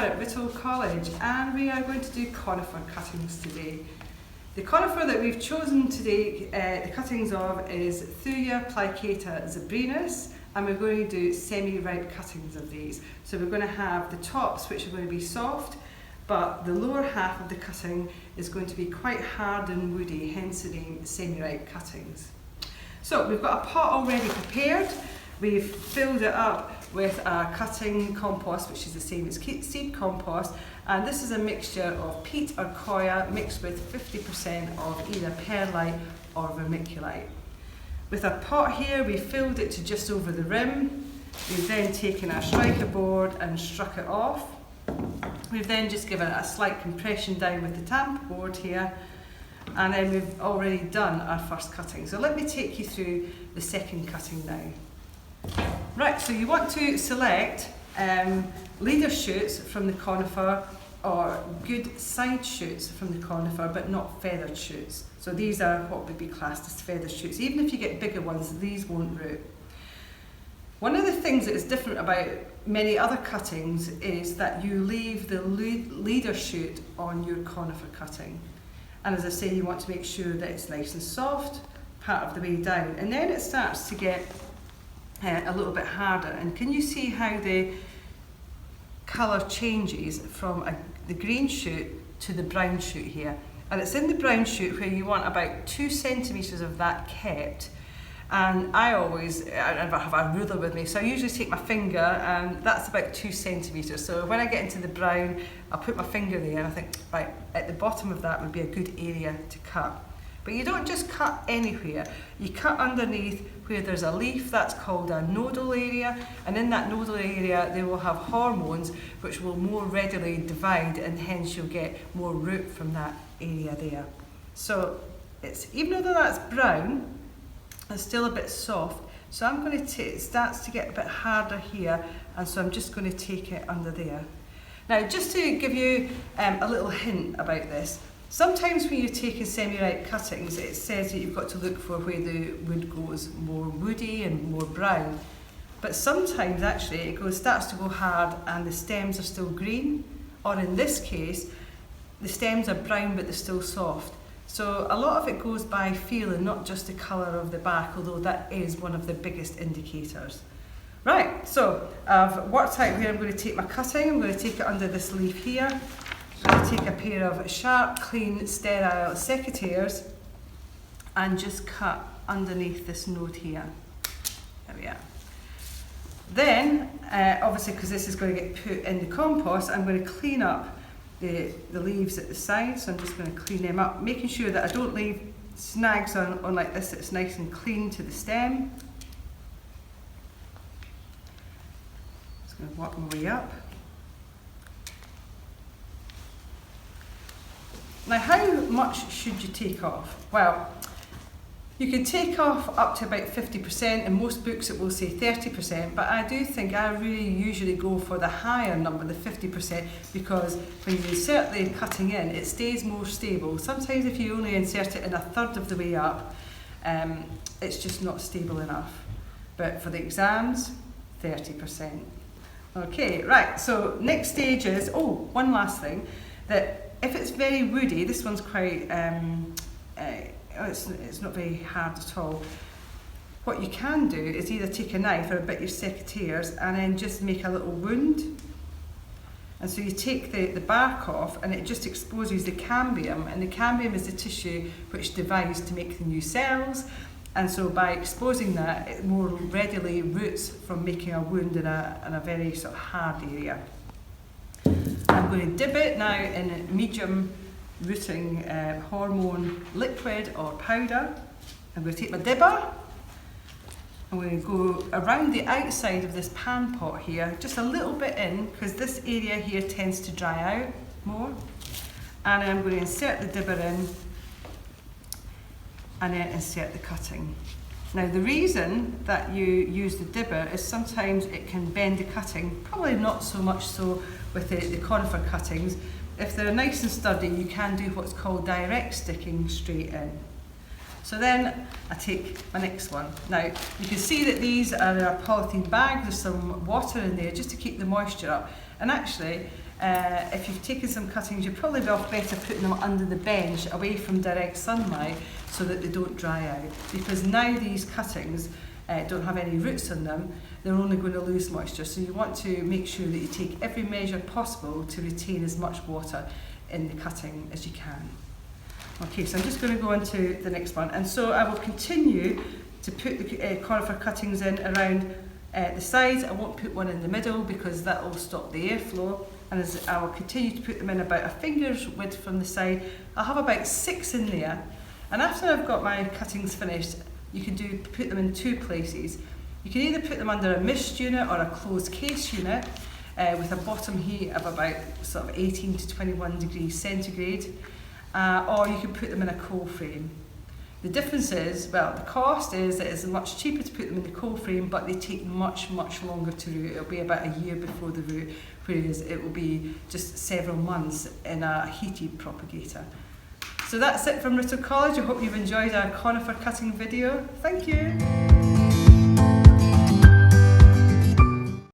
at Whittle College and we are going to do conifer cuttings today. The conifer that we've chosen today, the cuttings of, is Thuja plicata zabrinus, and we're going to do semi-ripe cuttings of these. So we're going to have the tops, which are going to be soft, but the lower half of the cutting is going to be quite hard and woody, hence the name semi-ripe cuttings. So we've got a pot already prepared. We've filled it up with a cutting compost, which is the same as seed compost, and this is a mixture of peat or coir mixed with 50% of either perlite or vermiculite. With our pot here, we filled it to just over the rim. We've then taken our striker board and struck it off. We've then just given it a slight compression down with the tamper board here, and then we've already done our first cutting. So let me take you through the second cutting now. Right, so you want to select leader shoots from the conifer or good side shoots from the conifer, but not feathered shoots. So these are what would be classed as feathered shoots. Even if you get bigger ones, these won't root. One of the things that is different about many other cuttings is that you leave the leader shoot on your conifer cutting. And as I say, you want to make sure that it's nice and soft part of the way down. And then it starts to get a little bit harder. And can you see how the colour changes from the green shoot to the brown shoot here? And it's in the brown shoot where you want about 2 centimetres of that kept. And I have a ruler with me, so I usually take my finger, and that's about 2 centimetres. So when I get into the brown, I'll put my finger there and I think, right, at the bottom of that would be a good area to cut. But you don't just cut anywhere, you cut underneath where there's a leaf, that's called a nodal area, and in that nodal area they will have hormones which will more readily divide, and hence you'll get more root from that area there. So even though that's brown, it's still a bit soft, so I'm going to it starts to get a bit harder here, and so I'm just going to take it under there. Now, just to give you a little hint about this, sometimes when you're taking semi-ripe cuttings, it says that you've got to look for where the wood goes more woody and more brown. But sometimes actually it starts to go hard and the stems are still green, or in this case, the stems are brown but they're still soft. So a lot of it goes by feel and not just the colour of the bark, although that is one of the biggest indicators. Right, so I've worked out where I'm going to take my cutting. I'm going to take it under this leaf here. I'm going to take a pair of sharp, clean, sterile secateurs and just cut underneath this node here. There we are. Then, obviously because this is going to get put in the compost, I'm going to clean up the leaves at the side, so I'm just going to clean them up, making sure that I don't leave snags on like this, it's nice and clean to the stem. Just going to work my way up. Now, how much should you take off? Well, you can take off up to about 50%. In most books it will say 30%, but I do think I really usually go for the higher number, the 50%, because when you insert the cutting in, it stays more stable. Sometimes if you only insert it in a third of the way up, it's just not stable enough. But for the exams, 30%. Okay, right, so next stage is, one last thing, that if it's very woody, this one's quite, it's not very hard at all. What you can do is either take a knife or a bit of your secateurs and then just make a little wound. And so you take the bark off and it just exposes the cambium, and the cambium is the tissue which divides to make the new cells. And so by exposing that, it more readily roots from making a wound in a very sort of hard area. I'm going to dip it now in a medium rooting hormone liquid or powder. I'm going to take my dibber. I'm going to go around the outside of this pan pot here, just a little bit in, because this area here tends to dry out more. And I'm going to insert the dibber in and then insert the cutting. Now, the reason that you use the dibber is sometimes it can bend the cutting, probably not so much so with the conifer cuttings. If they're nice and sturdy, you can do what's called direct sticking straight in. So then I take my next one. Now, you can see that these are in a polythene bag. There's some water in there just to keep the moisture up. And actually, if you've taken some cuttings, you're probably better putting them under the bench away from direct sunlight so that they don't dry out. Because now these cuttings don't have any roots on them, they're only going to lose moisture. So you want to make sure that you take every measure possible to retain as much water in the cutting as you can. Okay, so I'm just going to go on to the next one. And so I will continue to put the conifer cuttings in around the sides. I won't put one in the middle because that will stop the airflow. And as I will continue to put them in about a finger's width from the side, I'll have about 6 in there. And after I've got my cuttings finished, you can put them in 2 places. You can either put them under a mist unit or a closed case unit with a bottom heat of about sort of 18 to 21 degrees centigrade, or you can put them in a cold frame. The difference is, well, the cost is that it's much cheaper to put them in the cold frame, but they take much longer to root. It'll be about a year before the root, whereas it will be just several months in a heated propagator. So that's it from Ritter College. I hope you've enjoyed our conifer cutting video. Thank you.